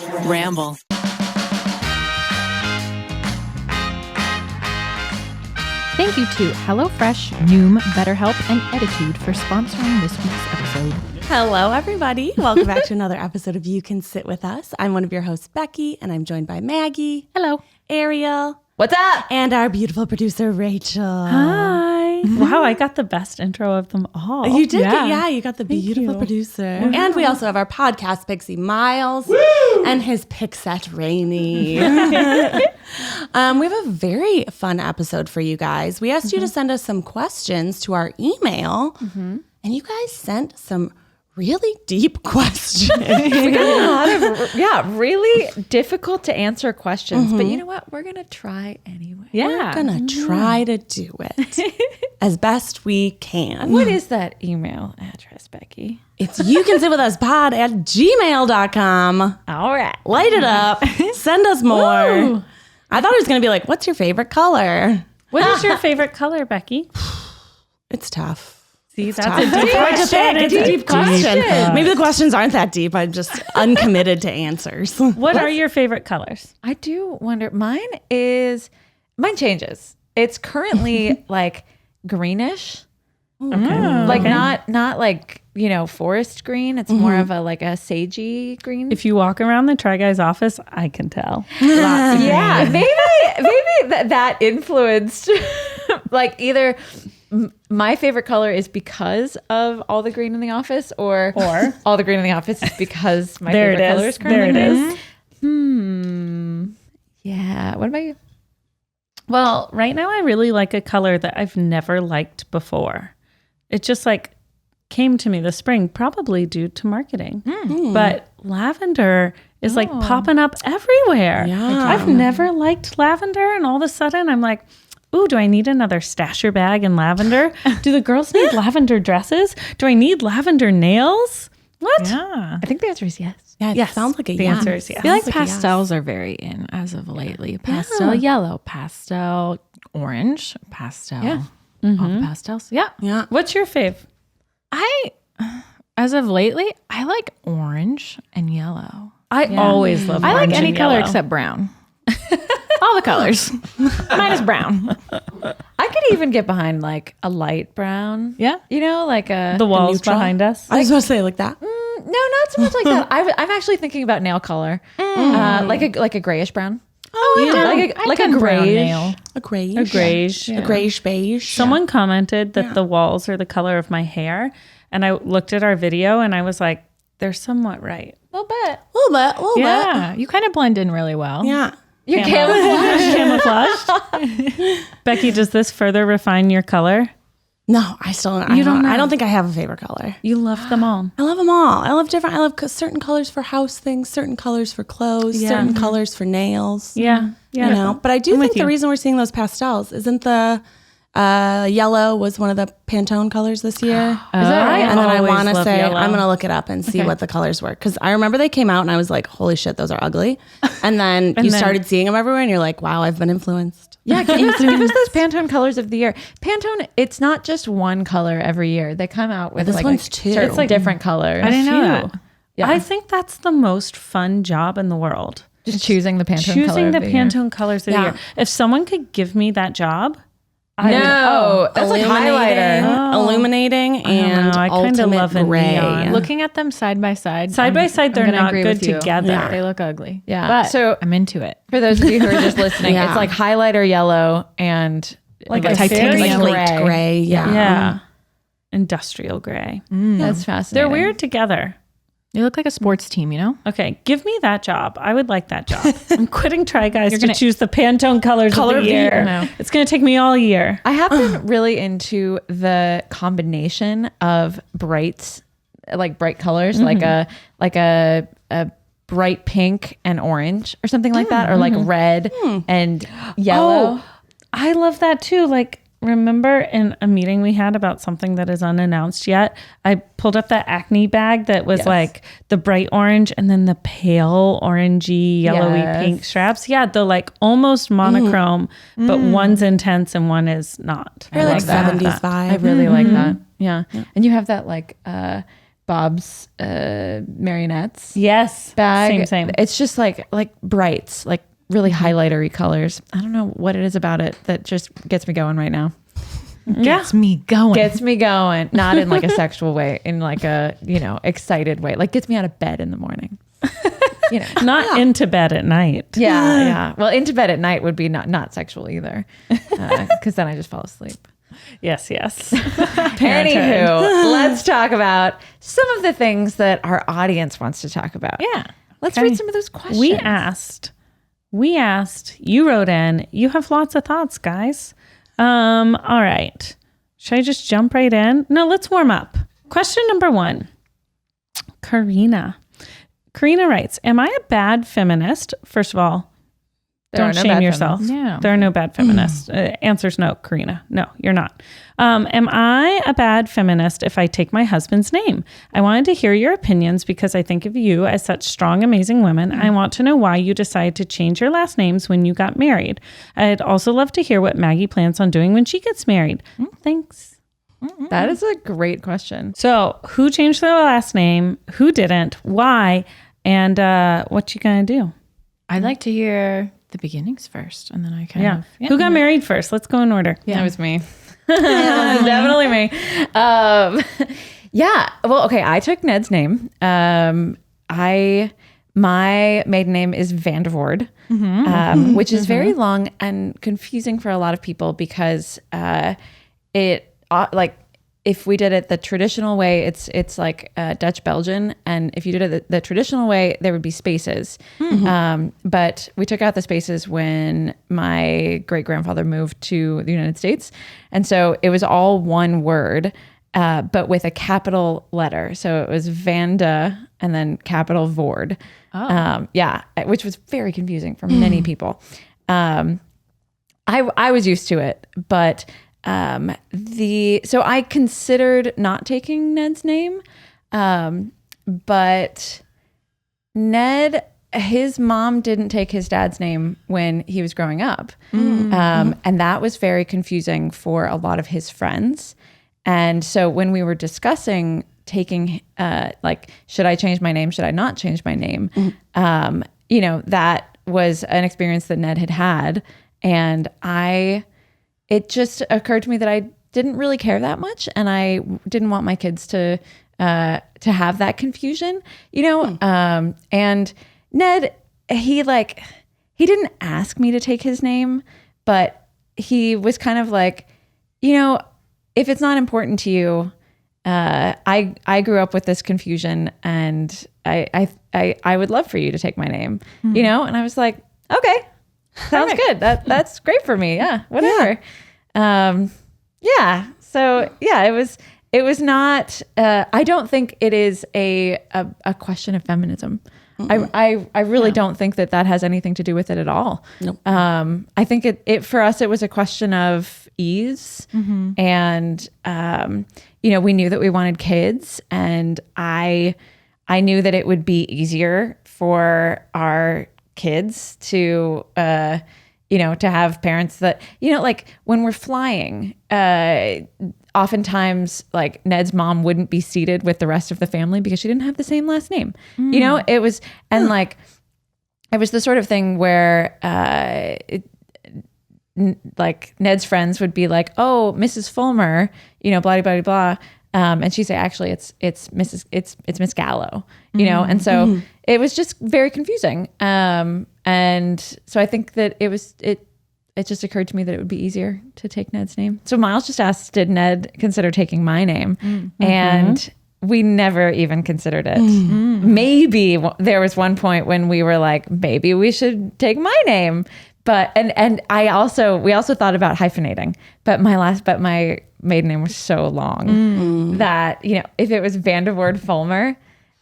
Ramble. Thank you to HelloFresh, Noom, BetterHelp, and Ettitude for sponsoring this week's episode. Hello, everybody. Welcome back to another episode of You Can Sit With Us. I'm one of your hosts, Becky, and I'm joined by Maggie. Hello. Ariel. What's up? And our beautiful producer, Rachel. Hi. Wow, I got the best intro of them all. You did? You got the beautiful producer. Wow. And we also have our podcast pixie, Miles. Woo! And his pixette, Rainey. We have a very fun episode for you guys. We asked you to send us some questions to our email, and you guys sent some really deep questions. We got a lot of, really difficult to answer questions. But you know what? We're going to try anyway. We're going to try to do it as best we can. What is that email address, Becky? It's youcansitwithuspod@gmail.com. All right. Light it up. Send us more. Woo. I thought it was going to be like, what's your favorite color? What is your favorite color, Becky? It's tough. See, it's that's tough. a deep question. It's a deep question. Maybe the questions aren't that deep. I'm just uncommitted to answers. What are your favorite colors? I do wonder. Mine changes. It's currently like greenish. Okay. Like not like, forest green. It's more of a like a sagey green. If you walk around the Try Guy's office, I can tell. Lots of maybe that influenced like either my favorite color is because of all the green in the office or all the green in the office is because my favorite color is currently there it is. Yeah. What about you? Well, right now I really like a color that I've never liked before. It just came to me this spring, probably due to marketing. But lavender is popping up everywhere. Yeah. I've never liked lavender, and all of a sudden I'm like, ooh, do I need another stasher bag in lavender? Do the girls need lavender dresses? Do I need lavender nails? What? Yeah. I think the answer is yes. Yeah, it sounds like a The answer is yes. I feel like pastels are very in as of lately. Pastel yellow, pastel orange, pastel. Yeah. All the pastels. Yeah. Yeah. What's your fave? As of lately, I like orange and yellow. I always love I orange like any and color yellow. except brown. All the colors. Minus brown. I could even get behind like a light brown. Yeah. Like a The walls neutral? behind us. I was going to say like that. no, not so much like that. I'm actually thinking about nail color, like a grayish brown. Like a brown grayish nail. A grayish. A grayish. A grayish beige. Someone commented that the walls are the color of my hair. And I looked at our video and I was like, they're somewhat right. A little bit. A little bit. Yeah. You kind of blend in really well. Yeah. You're camouflaged. Camouflage. Becky, does this further refine your color? No, I still don't. I don't think I have a favorite color. You love them all. I love them all. I love certain colors for house things, certain colors for clothes, certain colors for nails. Yeah. But I do think the reason we're seeing those pastels isn't the yellow was one of the Pantone colors this year. Is that right? And then I always want to love say, yellow. I'm going to look it up and see what the colors were. Because I remember they came out and I was like, holy shit, those are ugly. And then you started seeing them everywhere and you're like, wow, I've been influenced. Yeah, give us those Pantone colors of the year. Pantone, it's not just one color every year. They come out with This one's two. certain different colors. I didn't know that. Yeah. I think that's the most fun job in the world. Just choosing the Pantone color Choosing of the the year. Pantone colors of the year. If someone could give me that job, No, that's like highlighter. Illuminating and I kinda ultimate love a gray. neon. Looking at them side by side. Side by side, they're gonna not agree good with you. together. Yeah. They look ugly. Yeah. But So- I'm into it. For those of you who are just listening, Yeah. it's like highlighter yellow and Like a a titanium very Slate gray. gray. Yeah. Yeah. Industrial gray. That's fascinating. They're weird together. You look like a sports team, you know? Okay, give me that job. I would like that job. I'm quitting Try Guys to choose the Pantone color of the year. No. It's going to take me all year. I have been really into the combination of bright colors, like a bright pink and orange or something like that, or like red and yellow. Oh, I love that too. Like, remember in a meeting we had about something that is unannounced yet, I pulled up that acne bag that was like the bright orange and then the pale orangey, yellowy pink straps. Yeah, the like almost monochrome, but one's intense and one is not. Very like that. 70s vibe. I really like that. Yeah. And you have that like Bob's marionettes Yes. bag. Same. It's just like brights, like really highlightery colors. I don't know what it is about it that just gets me going right now. Gets me going. Gets me going. Not in like a sexual way, in like a, excited way. Like gets me out of bed in the morning. Not into bed at night. Yeah. Well, into bed at night would be not sexual either. Because then I just fall asleep. Yes. Anywho, let's talk about some of the things that our audience wants to talk about. Yeah. Let's read some of those questions. We asked, you wrote in, you have lots of thoughts, guys. All right. Should I just jump right in? No, let's warm up. Question number 1. Karina writes, am I a bad feminist? First of all, don't shame yourself. Yeah. There are no bad feminists. Answer's no, Karina. No, you're not. Am I a bad feminist if I take my husband's name? I wanted to hear your opinions because I think of you as such strong, amazing women. I want to know why you decided to change your last names when you got married. I'd also love to hear what Maggie plans on doing when she gets married. Thanks. That is a great question. So who changed their last name? Who didn't? Why? And what you gonna do? I'd like to hear the beginnings first, and then I kind of... Yeah. Who got married first? Let's go in order. That was me. Definitely me. Yeah. Well, okay. I took Ned's name. My maiden name is Vandervoord, which is very long and confusing for a lot of people because if we did it the traditional way, it's like Dutch Belgian, and if you did it the traditional way, there would be spaces. But we took out the spaces when my great grandfather moved to the United States, and so it was all one word, but with a capital letter. So it was Vanda and then capital Voord. Which was very confusing for many people. I was used to it, but. So I considered not taking Ned's name, but Ned, his mom didn't take his dad's name when he was growing up. And that was very confusing for a lot of his friends. And so when we were discussing taking, should I change my name? Should I not change my name? That was an experience that Ned had. And it just occurred to me that I didn't really care that much, and I didn't want my kids to have that confusion, and Ned, he didn't ask me to take his name, but he was kind of like, if it's not important to you, I grew up with this confusion, and I would love for you to take my name, and I was like, okay. Sounds good. That's great for me. Yeah, whatever. So it was not, I don't think it is a question of feminism. I really don't think that has anything to do with it at all. Nope. I think it for us, it was a question of ease, and, we knew that we wanted kids, and I knew that it would be easier for our kids to have parents that, like when we're flying, oftentimes like Ned's mom wouldn't be seated with the rest of the family because she didn't have the same last name. It was, and like, it was the sort of thing where, like Ned's friends would be like, oh, Mrs. Fulmer, blah, blah, blah, blah. And she'd say, actually, it's Miss Gallo, and so it was just very confusing. And so I think that it just occurred to me that it would be easier to take Ned's name. So Miles just asked, did Ned consider taking my name? And we never even considered it. Maybe there was one point when we were like, maybe we should take my name. But, and we also thought about hyphenating, but my maiden name was so long that, if it was Vandervoord Fulmer,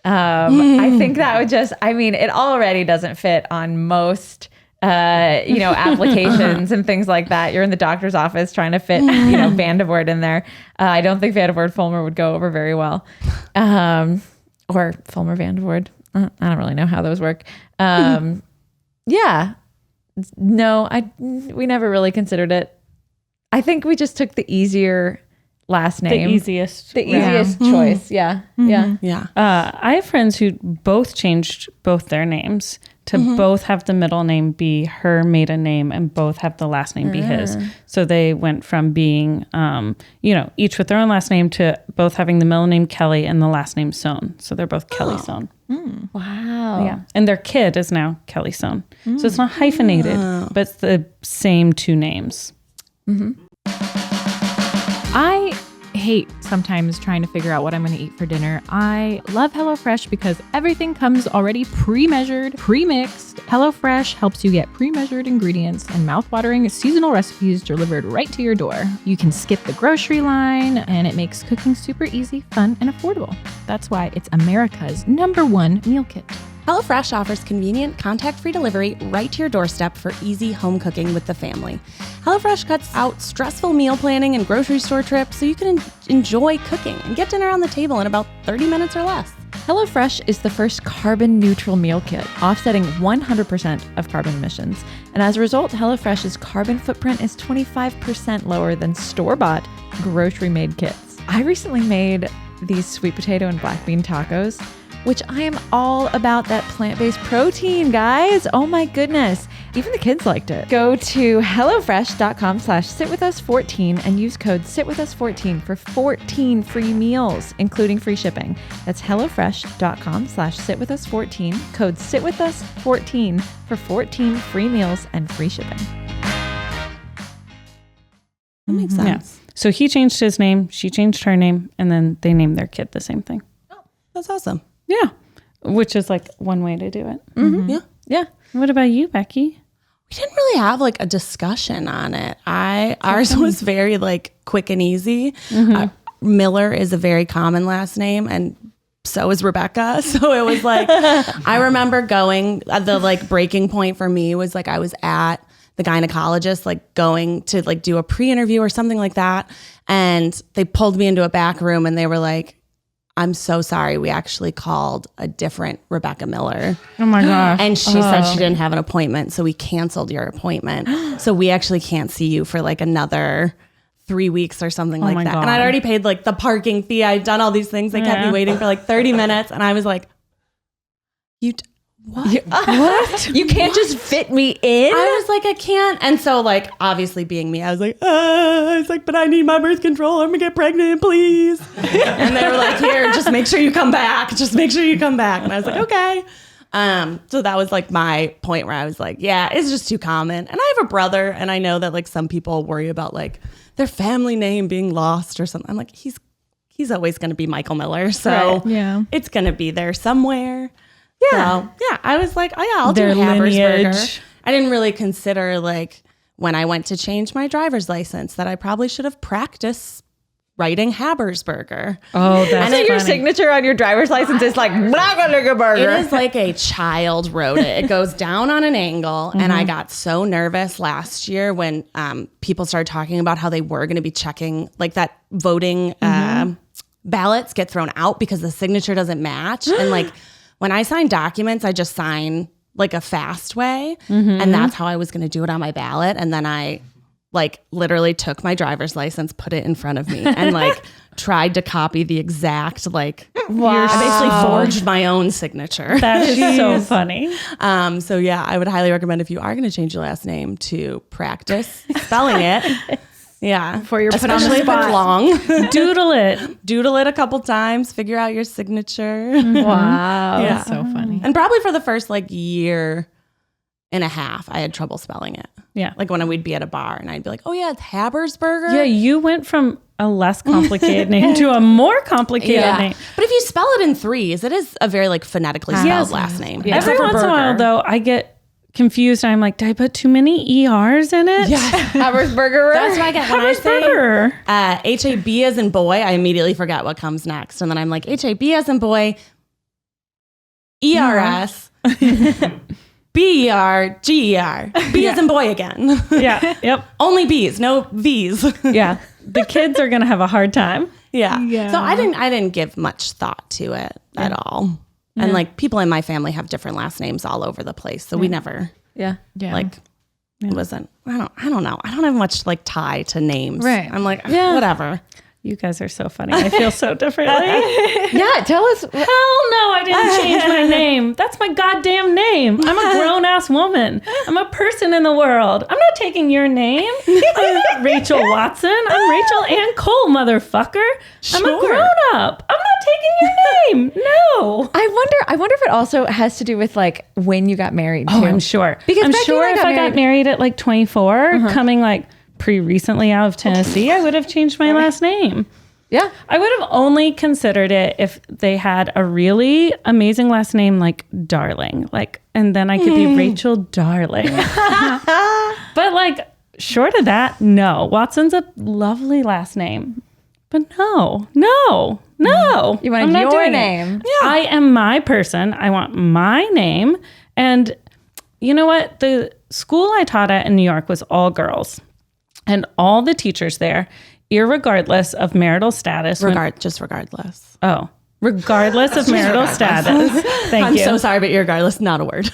I think that would it already doesn't fit on most, applications and things like that. You're in the doctor's office trying to fit, Vandervoord in there. I don't think Vandervoord Fulmer would go over very well. Or Fulmer Vandervoord. I don't really know how those work. No, we never really considered it. I think we just took the easier last name. The easiest choice. Yeah. Yeah. Yeah. I have friends who both changed both their names to both have the middle name be her maiden name and both have the last name be his. So they went from being, each with their own last name to both having the middle name Kelly and the last name Sohn. So they're both Kelly Sohn. Wow. Yeah. And their kid is now Kelly Sohn. So it's not hyphenated, but it's the same two names. I hate sometimes trying to figure out what I'm going to eat for dinner. I love HelloFresh because everything comes already pre-measured, pre-mixed. HelloFresh helps you get pre-measured ingredients and mouth-watering seasonal recipes delivered right to your door. You can skip the grocery line, and it makes cooking super easy, fun, and affordable. That's why it's America's #1 meal kit. HelloFresh offers convenient, contact-free delivery right to your doorstep for easy home cooking with the family. HelloFresh cuts out stressful meal planning and grocery store trips so you can enjoy cooking and get dinner on the table in about 30 minutes or less. HelloFresh is the first carbon neutral meal kit, offsetting 100% of carbon emissions. And as a result, HelloFresh's carbon footprint is 25% lower than store-bought grocery-made kits. I recently made these sweet potato and black bean tacos, which I am all about that plant-based protein, guys. Oh my goodness. Even the kids liked it. Go to HelloFresh.com/sitwithus14 and use code SitWithUs14 for 14 free meals, including free shipping. That's HelloFresh.com/sitwithus14, code SitWithUs14 for 14 free meals and free shipping. That makes sense. Yeah. So he changed his name, she changed her name, and then they named their kid the same thing. That's awesome. Yeah. Which is like one way to do it. Yeah. Yeah. What about you, Becky? We didn't really have like a discussion on it. Ours was very like quick and easy. Miller is a very common last name, and so is Rebecca. So it was like, I remember going, the like breaking point for me was like, I was at the gynecologist, like going to like do a pre-interview or something like that. And they pulled me into a back room and they were like, I'm so sorry. We actually called a different Rebecca Miller. Oh my gosh. And she said she didn't have an appointment. So we canceled your appointment. So we actually can't see you for like another 3 weeks or something like my that. God. And I'd already paid like the parking fee. I'd done all these things. They kept me waiting for like 30 minutes. And I was like, what? What? You can't just fit me in? I was like, I can't. And so like, obviously being me, I was like, but I need my birth control. I'm gonna get pregnant, please. And they were like, here, just make sure you come back. Just make sure you come back. And I was like, okay. So that was like my point where I was like, yeah, it's just too common. And I have a brother, and I know that like some people worry about like their family name being lost or something. I'm like, he's always gonna be Michael Miller. So it's gonna be there somewhere. Yeah. So, yeah, I was like, oh yeah, I'll do Habersberger. I didn't really consider like when I went to change my driver's license that I probably should have practiced writing Habersberger. Oh, that's so your signature on your driver's license is like Burger. It is like a child wrote it. It goes down on an angle. And I got so nervous last year when people started talking about how they were going to be checking like that voting ballots get thrown out because the signature doesn't match. And like, when I sign documents, I just sign like a fast way. And that's how I was going to do it on my ballot. And then I like literally took my driver's license, put it in front of me and like tried to copy the exact like, I basically forged my own signature. That is so funny. So yeah, I would highly recommend if you are going to change your last name to practice spelling it. Yeah. For your put on especially the spot. if it's long. Doodle it a couple times, figure out your signature. Wow. Yeah. That's so funny. And probably for the first like year and a half, I had trouble spelling it. Yeah. Like when we'd be at a bar and I'd be like, oh yeah, it's Habersberger. Yeah, you went from a less complicated name to a more complicated name. But if you spell it in threes, it is a very like phonetically spelled last name. Yeah. Every Except for once in a while, burger. though, I get confused. I'm like, did I put too many ERs in it? Yeah. Habersberger. That's what I get when I say Habersberger. H-A-B as in boy, I immediately forget what comes next. And then I'm like, H-A-B as in boy, E-R-S, B-E-R-G-E-R, B as in boy again. Yeah. Yep. Only B's, no V's. Yeah. The kids are going to have a hard time. Yeah. So I didn't give much thought to it at all. And like people in my family have different last names all over the place. So we never Yeah. like it wasn't I don't know. I don't have much like tie to names. Right. I'm like, whatever. You guys are so funny. I feel so differently. Yeah, tell us. Hell no, I didn't change my name. That's my goddamn name. I'm a grown-ass woman. I'm a person in the world. I'm not taking your name. I'm not Rachel Watson. I'm Rachel Ann Cole, motherfucker. I'm a grown-up. I'm not taking your name. No. I wonder if it also has to do with like when you got married too. Oh, I'm sure. Because I'm Becky sure and if I got married at like 24, coming like recently out of Tennessee, I would have changed my last name. Yeah. I would have only considered it if they had a really amazing last name like Darling. Like, and then I could be Rachel Darling. But like short of that, no. Watson's a lovely last name. But no. You want I'm not your doing name. it. Yeah. I am my person. I want my name. And you know what? The school I taught at in New York was all girls. And all the teachers there, irregardless of marital status. Just regardless. Oh, regardless of marital status. Thank I'm you. so sorry, but irregardless, not a word.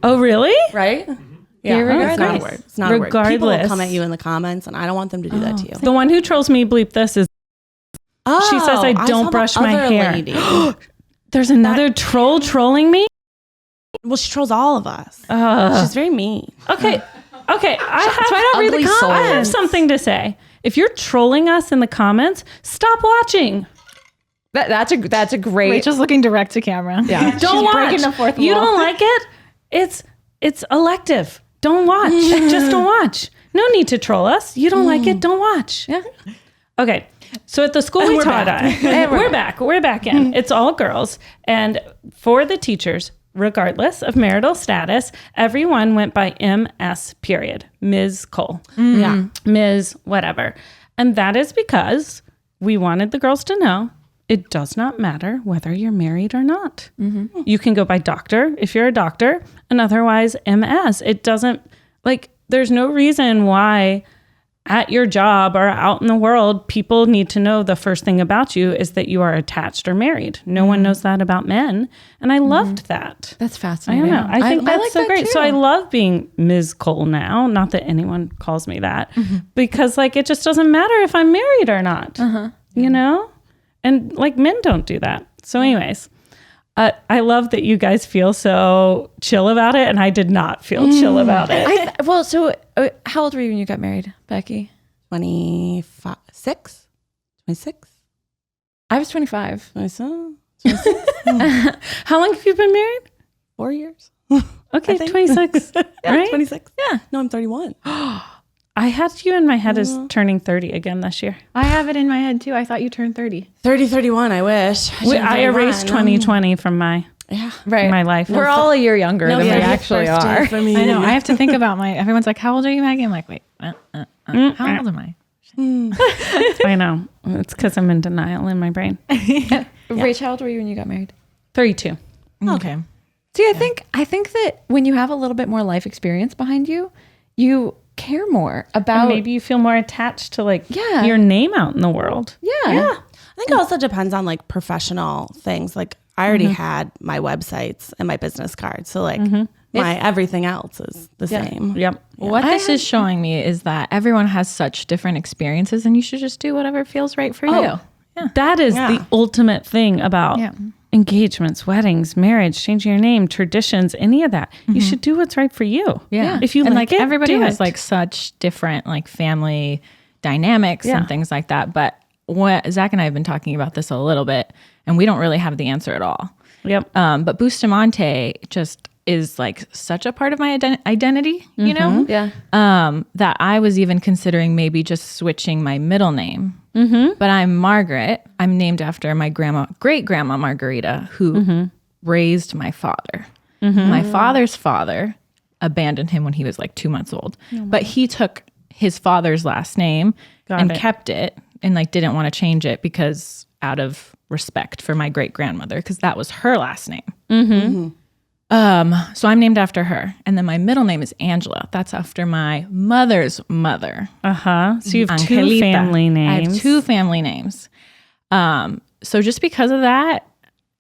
Oh, really? Right? Yeah, Irregardless. it's not a word. It's not a word. People will Regardless. come at you in the comments, and I don't want them to do that to you. The one who trolls me, bleep this, is she says I don't saw brush the my other hair. lady. There's another troll trolling me? Well, she trolls all of us. She's very mean. Okay. Ugly soul. I have something to say. If you're trolling us in the comments, stop watching. That's a great. Rachel's looking direct to camera. Yeah. Don't watch. breaking the fourth You wall. don't like it? It's elective. Don't watch. Just don't watch. No need to troll us. You don't like it? Don't watch. Yeah. Okay. So at the school we taught at, we're back in. It's all girls. And for the teachers, regardless of marital status, everyone went by MS period. Ms. Cole. Yeah. Ms. whatever. And that is because we wanted the girls to know it does not matter whether you're married or not. You can go by doctor if you're a doctor, and otherwise MS. It doesn't, like, there's no reason why at your job or out in the world, people need to know the first thing about you is that you are attached or married. No one knows that about men. And I loved that. That's I fascinating. don't know. I think that's like so that great. too. So I love being Ms. Cole now. Not that anyone calls me that, because like it just doesn't matter if I'm married or not. You know, and like men don't do that. So, anyways, I love that you guys feel so chill about it, and I did not feel chill about it. So how old were you when you got married, Becky? 26? 26? I was 25. 26? How long have you been married? 4 years. Okay, I think. 26. Yeah, right? 26. Yeah. No, I'm 31. I had you in my head as turning 30 again this year. I have it in my head too. I thought you turned 30. 31, I wish. I erased 2020 from my life. We're all a year younger than we actually are. For me. I know. I have to think about everyone's like, how old are you, Maggie? I'm like, wait, how old am I? I know. It's because I'm in denial in my brain. Rach, how old were you when you got married? 32. Okay. See, I think that when you have a little bit more life experience behind you, you care more about. And maybe you feel more attached to like Yeah. your name out in the world. Yeah. I think it also depends on like professional things. Like I already had my websites and my business cards. So like my everything else is the same. Yep. What this is showing me is that everyone has such different experiences and you should just do whatever feels right for you. That is the ultimate thing about engagements, weddings, marriage, changing your name, traditions, any of that. You should do what's right for you. Yeah. If you and like like it, everybody do has it. like such different like family dynamics and things like that. But what Zach and I have been talking about this a little bit and we don't really have the answer at all. Yep. But Bustamante just is like such a part of my identity, you know? Yeah. That I was even considering maybe just switching my middle name. But I'm Margaret. I'm named after my great grandma Margarita, who raised my father. My father's father abandoned him when he was like 2 months old, but he took his father's last name and kept it and like didn't want to change it because out of respect for my great grandmother, because that was her last name. So I'm named after her. And then my middle name is Angela. That's after my mother's mother. So you have two Angelita. family names. I have two family names. So just because of that,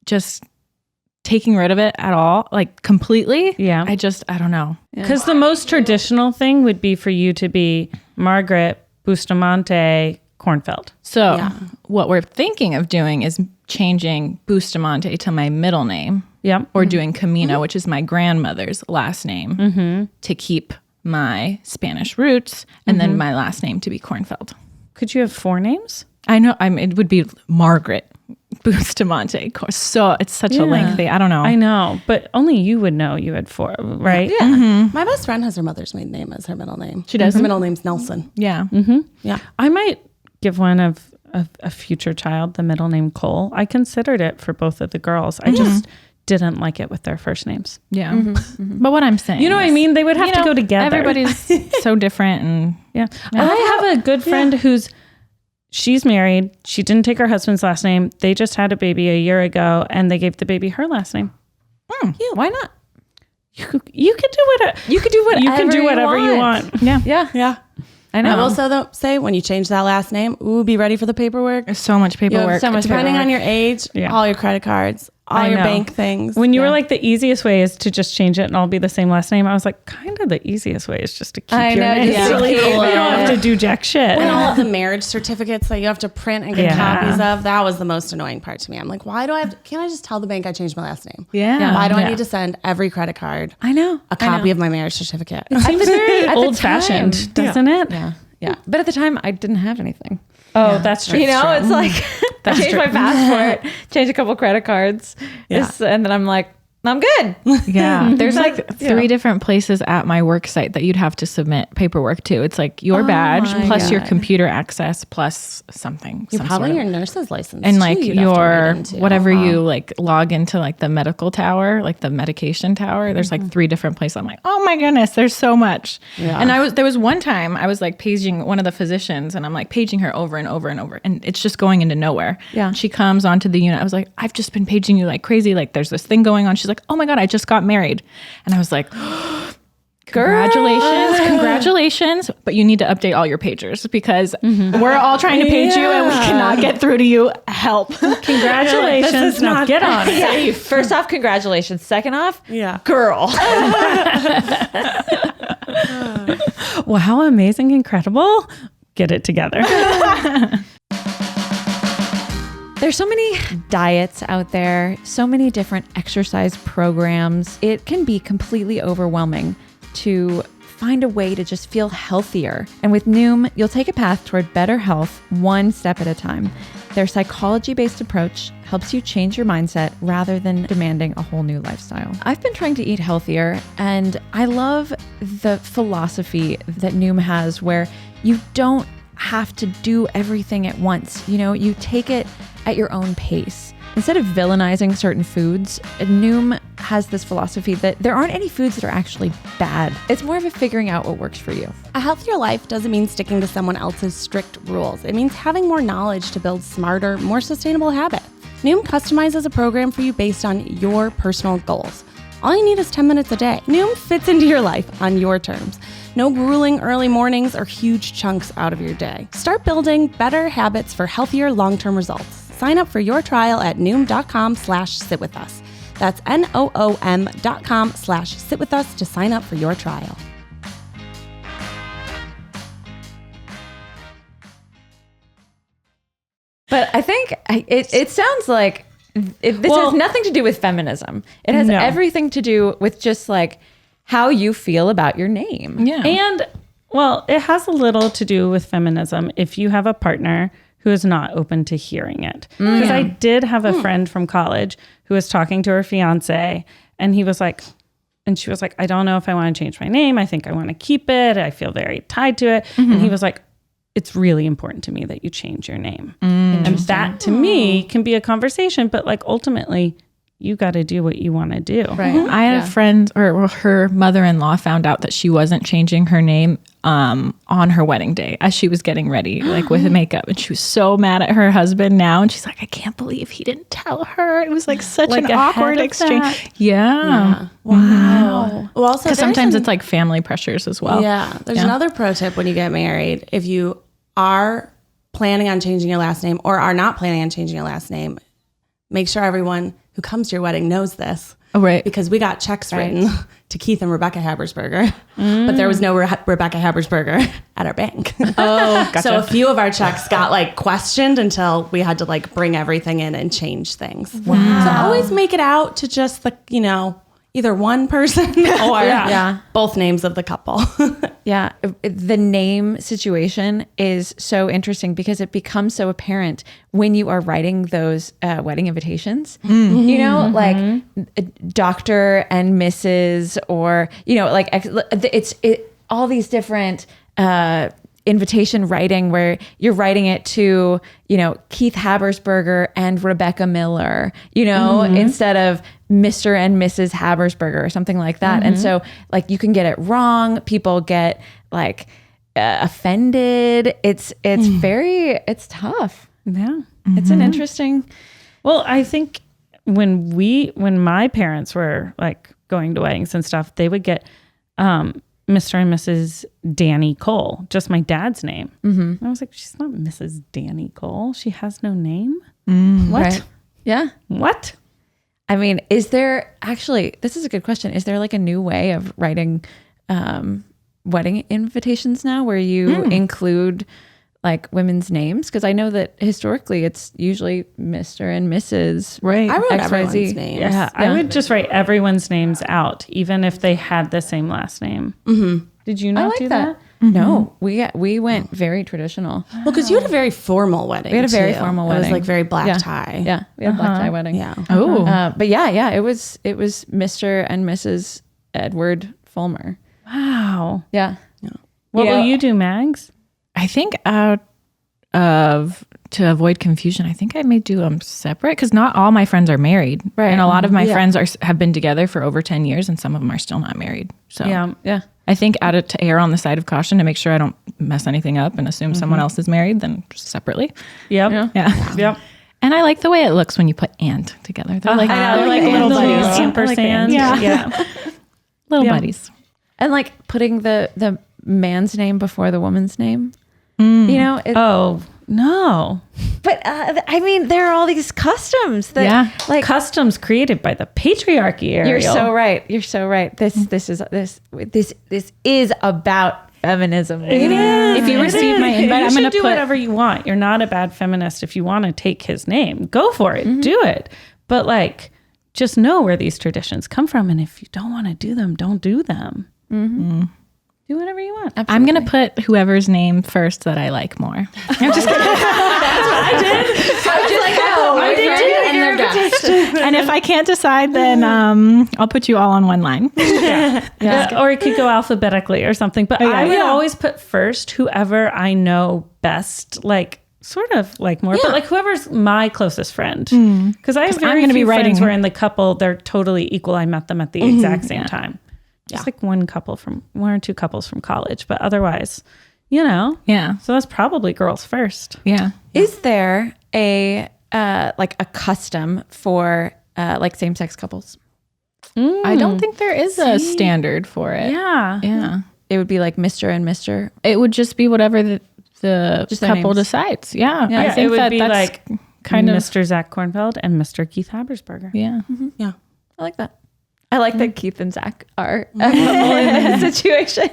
just taking rid of it at all, like completely. Yeah. I don't know. Because the most traditional thing would be for you to be Margaret Bustamante Kornfeld. So what we're thinking of doing is changing Bustamante to my middle name. Yep. Or doing Camino, which is my grandmother's last name, to keep my Spanish roots, and then my last name to be Kornfeld. Could you have 4 names? I know. it would be Margaret Bustamante. Of course. So it's such a lengthy. I don't know. I know, but only you would know you had 4, right? Yeah. My best friend has her mother's maiden name as her middle name. She does? Her middle name's Nelson. Yeah. Yeah. I might give one of a future child the middle name Cole. I considered it for both of the girls. I just didn't like it with their first names. Yeah. But what I'm saying, You know what I mean? They would have to go together. Everybody's so different, and I have a good friend she's married. She didn't take her husband's last name. They just had a baby a year ago, and they gave the baby her last name. Why not? You could do whatever. You could do whatever you want. yeah. Yeah. I know. I will also say when you change that last name, be ready for the paperwork. There's so much paperwork. Depending on your age, all your credit cards, all your bank things. When you were like, the easiest way is to just change it and all be the same last name, I was like, kind of the easiest way is just to keep your name. just to keep You don't have to do jack shit. When all of the marriage certificates that you have to print and get copies of, that was the most annoying part to me. I'm like, why do I have to, can't I just tell the bank I changed my last name? Yeah. Why do I need to send every credit card I know. a copy of my marriage certificate? It seems very at the old-fashioned, doesn't it? Yeah. But at the time, I didn't have anything. Oh, that's true. You know, it's like I changed my passport, changed a couple credit cards, and then I'm like, I'm good. Yeah. There's like 3 different places at my work site that you'd have to submit paperwork to. It's like your badge plus your computer access plus something. Probably your nurse's license. And like you'd have to write your into. whatever you like log into like the medical tower, like the medication tower. There's like 3 different places. I'm like, oh my goodness, there's so much. Yeah. And there was one time I was like paging one of the physicians, and I'm like paging her over and over and over, and it's just going into nowhere. Yeah. And she comes onto the unit. I was like, I've just been paging you like crazy. Like there's this thing going on. She's like, oh my God, I just got married. And I was like, congratulations. But you need to update all your pagers because we're all trying to page you and we cannot get through to you. Help. Congratulations. Now get on it. Yeah. First off, congratulations. Second off, girl. Well, how amazing, incredible. Get it together. There's so many diets out there, so many different exercise programs. It can be completely overwhelming to find a way to just feel healthier. And with Noom, you'll take a path toward better health one step at a time. Their psychology-based approach helps you change your mindset rather than demanding a whole new lifestyle. I've been trying to eat healthier, and I love the philosophy that Noom has where you don't have to do everything at once. You know, you take it at your own pace. Instead of villainizing certain foods, Noom has this philosophy that there aren't any foods that are actually bad. It's more of a figuring out what works for you. A healthier life doesn't mean sticking to someone else's strict rules. It means having more knowledge to build smarter, more sustainable habits. Noom customizes a program for you based on your personal goals. All you need is 10 minutes a day. Noom fits into your life on your terms. No grueling early mornings or huge chunks out of your day. Start building better habits for healthier long-term results. Sign up for your trial at noom.com/sitwithus. That's NOOM.com/sitwithus to sign up for your trial. But I think it sounds like this has nothing to do with feminism. It has everything to do with just like how you feel about your name. Yeah. And well, it has a little to do with feminism if you have a partner who is not open to hearing it. Because I did have a friend from college who was talking to her fiance, and he was like, and she was like, I don't know if I want to change my name. I think I want to keep it. I feel very tied to it. And he was like, it's really important to me that you change your name. And that to me can be a conversation, but like ultimately you got to do what you want to do. Right. I had a friend, or her mother-in-law found out that she wasn't changing her name on her wedding day as she was getting ready, like with makeup. And she was so mad at her husband now. And she's like, I can't believe he didn't tell her. It was like such Like an awkward exchange. that? Yeah. Wow. Well, also Because sometimes it's like family pressures as well. Yeah. There's another pro tip when you get married. If you are planning on changing your last name or are not planning on changing your last name, make sure everyone who comes to your wedding knows this. Oh, right. Because we got checks written to Keith and Rebecca Habersberger, but there was no Rebecca Habersberger at our bank. Oh, gotcha. So a few of our checks got like questioned until we had to like bring everything in and change things. Wow. So always make it out to just the, either one person or both names of the couple. Yeah. The name situation is so interesting because it becomes so apparent when you are writing those wedding invitations, like Dr. and Mrs. or, it's all these different invitation writing where you're writing it to, Keith Habersberger and Rebecca Miller, instead of Mr. and Mrs. Habersberger or something like that. And so like you can get it wrong. People get like offended. It's tough. Yeah. It's an interesting. Well, I think when my parents were like going to weddings and stuff, they would get Mr. and Mrs. Danny Cole, just my dad's name. Mm-hmm. I was like, she's not Mrs. Danny Cole. She has no name. What? Right. Yeah. What? I mean, is there actually, this is a good question. Is there like a new way of writing wedding invitations now where you include like women's names? Because I know that historically it's usually Mr. and Mrs. Right. I wrote XYZ. everyone's names. Yeah, I would just write everyone's names out, even if they had the same last name. Mm-hmm. Did you not do that? No, we went very traditional. Well, because you had a very formal wedding. We had a very too. formal It wedding. was like very black tie. Yeah, we had a black tie wedding. Yeah. Oh. But yeah, it was Mr. and Mrs. Edward Fulmer. Wow. Yeah. What will you do, Mags? I think to avoid confusion, I think I may do them separate because not all my friends are married. Right. And a lot of my friends have been together for over 10 years and some of them are still not married. So Yeah. I think to err on the side of caution to make sure I don't mess anything up and assume someone else is married, then just separately. Yep. Yeah. Yep. And I like the way it looks when you put "and" together. They're like, they're like little buddies. ampersand. Yeah. Little buddies. And like putting the man's name before the woman's name. Oh, no. But I mean, there are all these customs that like Customs created by the patriarchy, Ariel. You're so right. You're so right. This is about feminism. If you receive my invite, I'm going to do put whatever you want. You're not a bad feminist. If you want to take his name, go for it. Do it. But like, just know where these traditions come from. And if you don't want to do them, don't do them. Do whatever you want. I'm going to put whoever's name first that I like more. I'm just kidding. That's what I did. I was like, oh, I did too. And their guest. And if I can't decide, then I'll put you all on one line. Yeah. Or it could go alphabetically or something. But I would always put first whoever I know best, like sort of like more, but like whoever's my closest friend. Because I have very few friends where in the couple, they're totally equal. I met them at the exact same time. Just like one or two couples from college, but otherwise, Yeah. So that's probably girls first. Yeah. Is there a like a custom for like same-sex couples? I don't think there is a standard for it. Yeah. Yeah. It would be like Mr. and Mr. It would just be whatever the Just their couple names. decides. Yeah. Yeah, I think it would be that's like kind of Mr. Zach Kornfeld and Mr. Keith Habersberger. Yeah. Yeah. I like that. I like that Keith and Zach are a couple in this situation.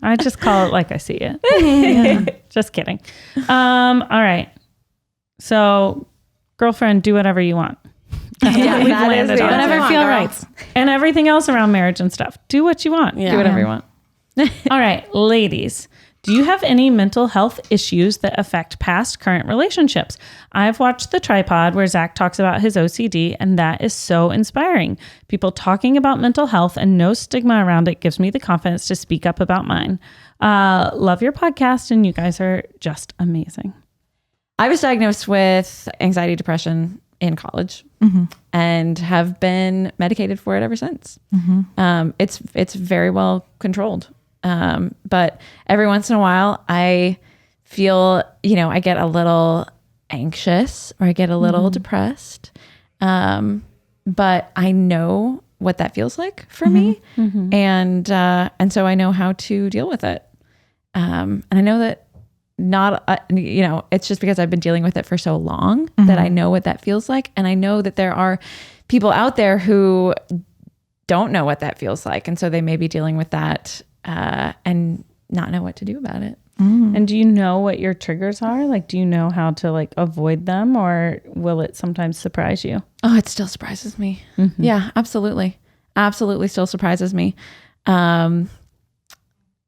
I just call it like I see it. Just kidding. All right. So, girlfriend, do whatever you want. We've landed on. Whatever feel right. And everything else around marriage and stuff. Do what you want. Yeah. Do whatever you want. All right, ladies. Do you have any mental health issues that affect past current relationships? I've watched The Tripod where Zach talks about his OCD, and that is so inspiring. People talking about mental health and no stigma around it gives me the confidence to speak up about mine. Love your podcast, and you guys are just amazing. I was diagnosed with anxiety, depression in college and have been medicated for it ever since. It's very well controlled. But every once in a while I feel, I get a little anxious or I get a little depressed. But I know what that feels like for me. And so I know how to deal with it. And I know that it's just because I've been dealing with it for so long that I know what that feels like. And I know that there are people out there who don't know what that feels like. And so they may be dealing with that and not know what to do about it. And do you know what your triggers are? Like, do you know how to like avoid them, or will it sometimes surprise you? Oh, it still surprises me. Yeah, absolutely. Absolutely still surprises me. Yeah,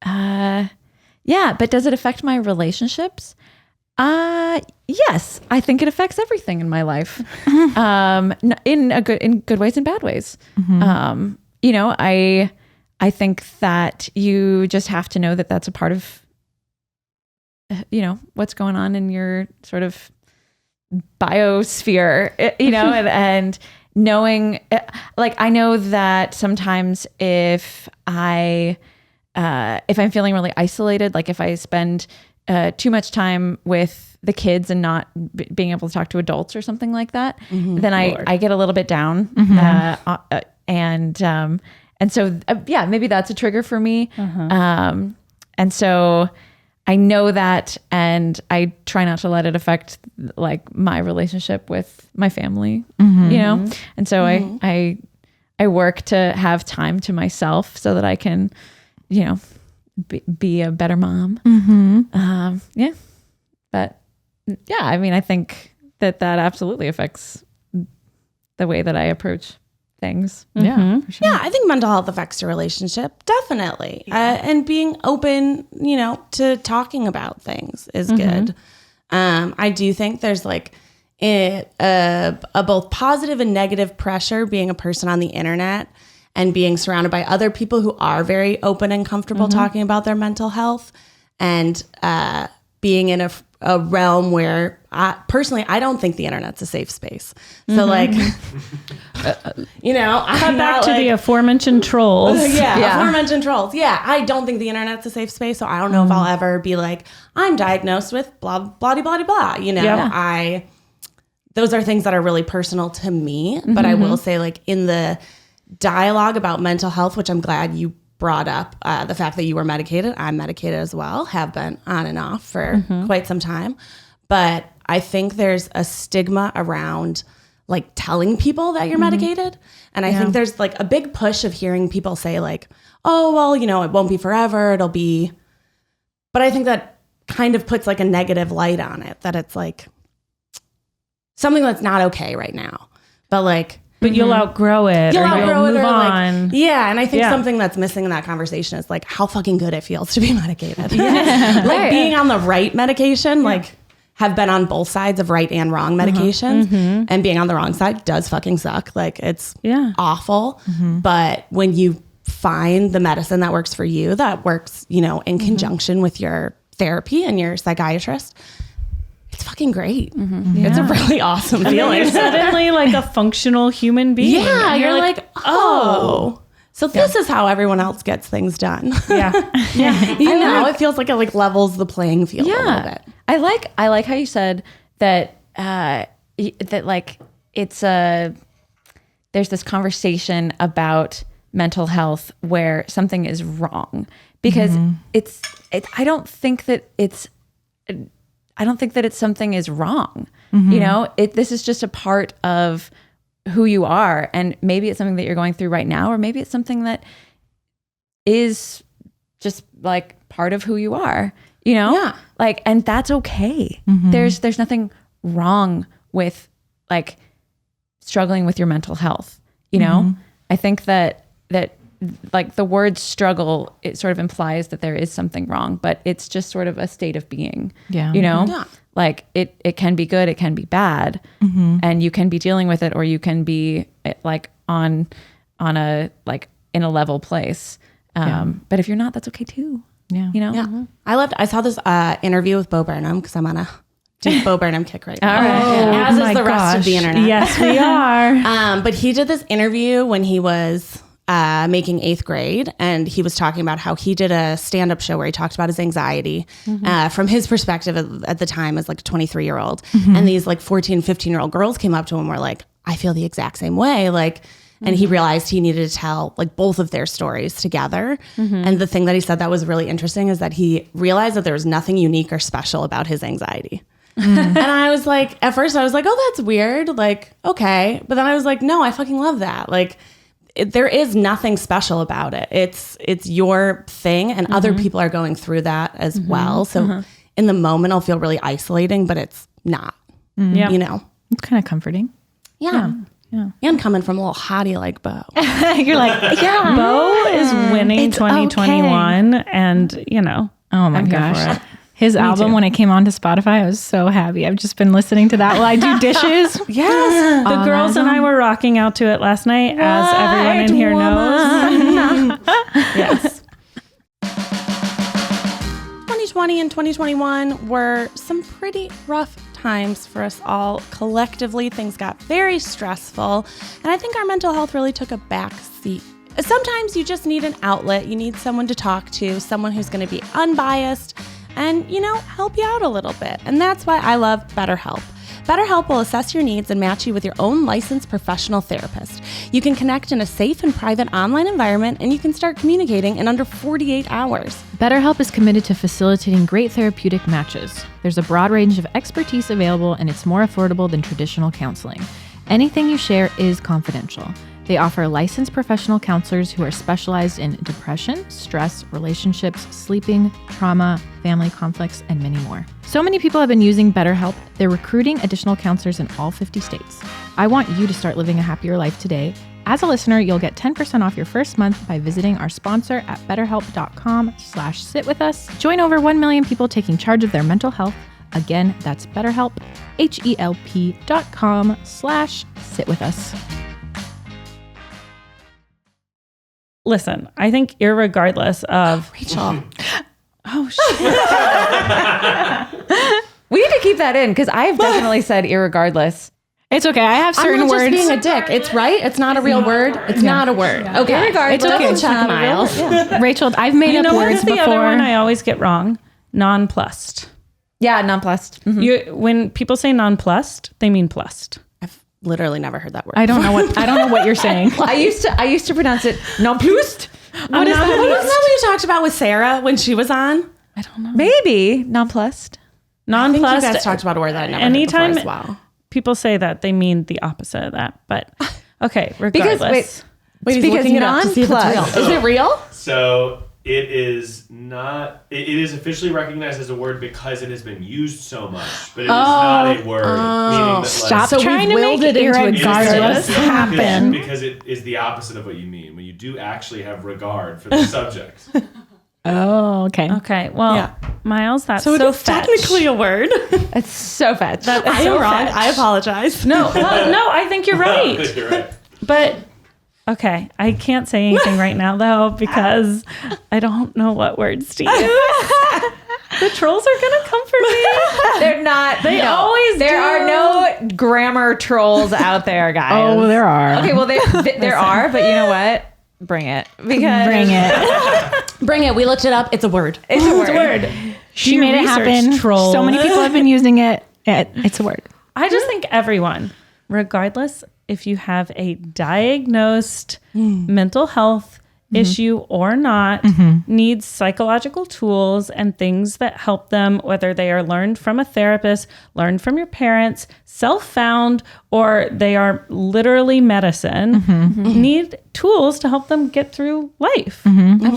but does it affect my relationships? Yes, I think it affects everything in my life. In good ways and bad ways. You know, I think that you just have to know that that's a part of, you know, what's going on in your sort of biosphere, you know, and knowing, like, I know that sometimes if I'm feeling really isolated, like if I spend too much time with the kids and not being able to talk to adults or something like that, then I get a little bit down. And so, yeah, maybe that's a trigger for me. And so I know that, and I try not to let it affect like my relationship with my family, you know? And so I work to have time to myself so that I can, you know, be a better mom. Yeah. But yeah, I mean, I think that absolutely affects the way that I approach things. Yeah, for sure. Yeah, I think mental health affects your relationship, definitely. And being open, you know, to talking about things is good. I do think there's like a both positive and negative pressure being a person on the internet and being surrounded by other people who are very open and comfortable talking about their mental health, and being in a realm where personally, I don't think the internet's a safe space. So like, you know, Cut back to the aforementioned trolls. Aforementioned trolls. Yeah, I don't think the internet's a safe space. So I don't know if I'll ever be like, I'm diagnosed with blah, blah, blah, blah, blah. You know, those are things that are really personal to me. But I will say, like, in the dialogue about mental health, which I'm glad you brought up, the fact that you were medicated. I'm medicated as well, have been on and off for quite some time. But I think there's a stigma around like telling people that you're medicated. And I think there's like a big push of hearing people say like, oh, well, you know, it won't be forever. It'll be. But I think that kind of puts like a negative light on it, that it's like something that's not okay right now. But like, but you'll outgrow it. You'll move on. Like, yeah. And I think something that's missing in that conversation is like how fucking good it feels to be medicated. Like being on the right medication, like have been on both sides of right and wrong medications, and being on the wrong side does fucking suck. Like it's awful. But when you find the medicine that works for you, that works, you know, in conjunction with your therapy and your psychiatrist, it's fucking great. It's a really awesome feeling. You're suddenly like a functional human being. Yeah, you're like, oh, so this is how everyone else gets things done. You know, it feels like it like levels the playing field a little bit. I like how you said that that like it's there's this conversation about mental health where something is wrong, because I don't think that it's something is wrong. You know, this is just a part of who you are. And maybe it's something that you're going through right now, or maybe it's something that is just like part of who you are, you know? Yeah. Like, and that's okay. There's nothing wrong with like struggling with your mental health, you know? I think that like the word struggle, it sort of implies that there is something wrong, but it's just sort of a state of being, you know? Yeah. Like it can be good, it can be bad, and you can be dealing with it, or you can be like on a like in a level place. But if you're not, that's okay too. You know? Yeah. I saw this interview with Bo Burnham, because I'm on a deep Bo Burnham kick right now. All right. As is the rest of the internet. Yes, we are. But he did this interview when he was making 8th grade, and he was talking about how he did a stand-up show where he talked about his anxiety from his perspective at the time as like a 23-year-old. And these like 14, 15-year-old girls came up to him and were like, I feel the exact same way. Like, and he realized he needed to tell like both of their stories together. And the thing that he said that was really interesting is that he realized that there was nothing unique or special about his anxiety. And I was like, at first I was like, oh, that's weird. Like, okay. But then I was like, no, I fucking love that. Like, there is nothing special about it. It's your thing, and other people are going through that as well. So in the moment, I'll feel really isolating, but it's not, you know? It's kind of comforting. Yeah. And coming from a little hottie like Bo. You're like, yeah. Bo is winning 2021, and you know, Oh my I'm here for gosh. it. His album, when it came on to Spotify, I was so happy. I've just been listening to that while I do dishes. Yes, the girls and I were rocking out to it last night, as everyone in here knows. Yes. 2020 and 2021 were some pretty rough times for us all. Collectively, things got very stressful, and I think our mental health really took a back seat. Sometimes you just need an outlet. You need someone to talk to, someone who's going to be unbiased and, you know, help you out a little bit. And that's why I love BetterHelp. BetterHelp will assess your needs and match you with your own licensed professional therapist. You can connect in a safe and private online environment, and you can start communicating in under 48 hours. BetterHelp is committed to facilitating great therapeutic matches. There's a broad range of expertise available, and it's more affordable than traditional counseling. Anything you share is confidential. They offer licensed professional counselors who are specialized in depression, stress, relationships, sleeping, trauma, family conflicts, and many more. So many people have been using BetterHelp. They're recruiting additional counselors in all 50 states. I want you to start living a happier life today. As a listener, you'll get 10% off your first month by visiting our sponsor at betterhelp.com/sitwithus. Join over 1 million people taking charge of their mental health. Again, that's BetterHelp, HELP.com/sitwithus. Listen, I think irregardless of Rachel. oh shit. We need to keep that in because I've definitely said irregardless. It's okay. I have certain I'm not words. just being a dick. It's right. It's not a real word. It's not a word. Okay. Irregardless. It's okay. It's Chuck not a real Miles. Rachel, I've made You up know what words is the before. other one I always get wrong? Nonplussed. Yeah, nonplussed. When people say nonplussed, they mean plussed. I've literally never heard that word. I don't know what you're saying. I used to pronounce it nonplussed. What is that? Wasn't that what you talked about with Sarah when she was on? I don't know. Maybe nonplussed. I think you Nonplussed. guys talked about a word that I never Anytime heard before as well. people say that, they mean the opposite of that. But okay, regardless. Because Wait, he's because looking it up to see if it's real. nonplussed. Is it real? So it is not. It is officially recognized as a word because it has been used so much, but it is not a word. Meaning that Stop So trying to we've make willed it it into irregardless existence. happen. because it is the opposite of what you mean. When you do actually have regard for the subject. Oh, okay. Okay, well, Yeah. Miles, that's So so, it's fetch. technically a word. It's so fetch. I am wrong. I apologize. No, I think you're right. You're right. But okay, I can't say anything right now though because I don't know what words to use. The trolls are gonna come for me. They're not. They always There do. are no grammar trolls out there, guys. Oh, there are. Okay, well, there are, but you know what? Bring it. Because Bring it. Bring it. We looked it up. It's a word. It's a word. She made it happen. Trolls. So many people have been using it. It's a word. I just think everyone, regardless if you have a diagnosed mental health issue or not, needs psychological tools and things that help them, whether they are learned from a therapist, learned from your parents, self-found, or they are literally medicine, need tools to help them get through life.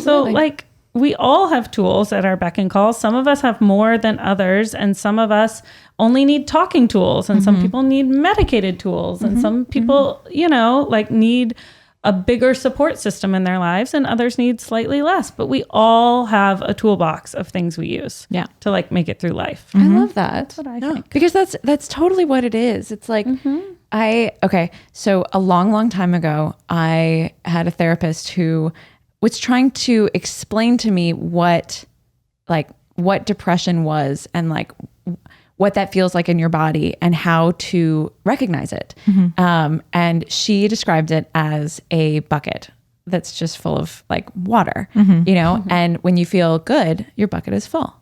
So like, we all have tools at our beck and call. Some of us have more than others, and some of us only need talking tools, and some people need medicated tools, and some people, you know, like need a bigger support system in their lives, and others need slightly less. But we all have a toolbox of things we use to like make it through life. I love that. That's what I think. Because that's totally what it is. It's like so a long time ago, I had a therapist who was trying to explain to me what depression was and like what that feels like in your body and how to recognize it. And she described it as a bucket that's just full of like water, you know, and when you feel good, your bucket is full.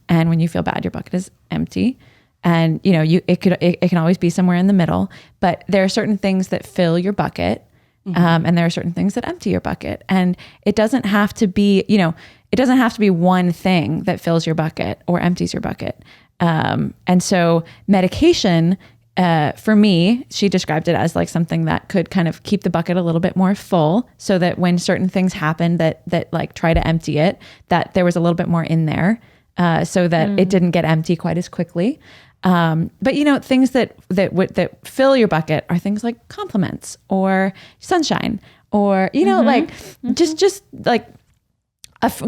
And when you feel bad, your bucket is empty. And, you know, it can always be somewhere in the middle, but there are certain things that fill your bucket. And there are certain things that empty your bucket. And it doesn't have to be, you know, it doesn't have to be one thing that fills your bucket or empties your bucket. And so medication, for me, she described it as like something that could kind of keep the bucket a little bit more full, so that when certain things happen that like try to empty it, that there was a little bit more in there, so that it didn't get empty quite as quickly. But you know, things that fill your bucket are things like compliments or sunshine, or, you know, like just like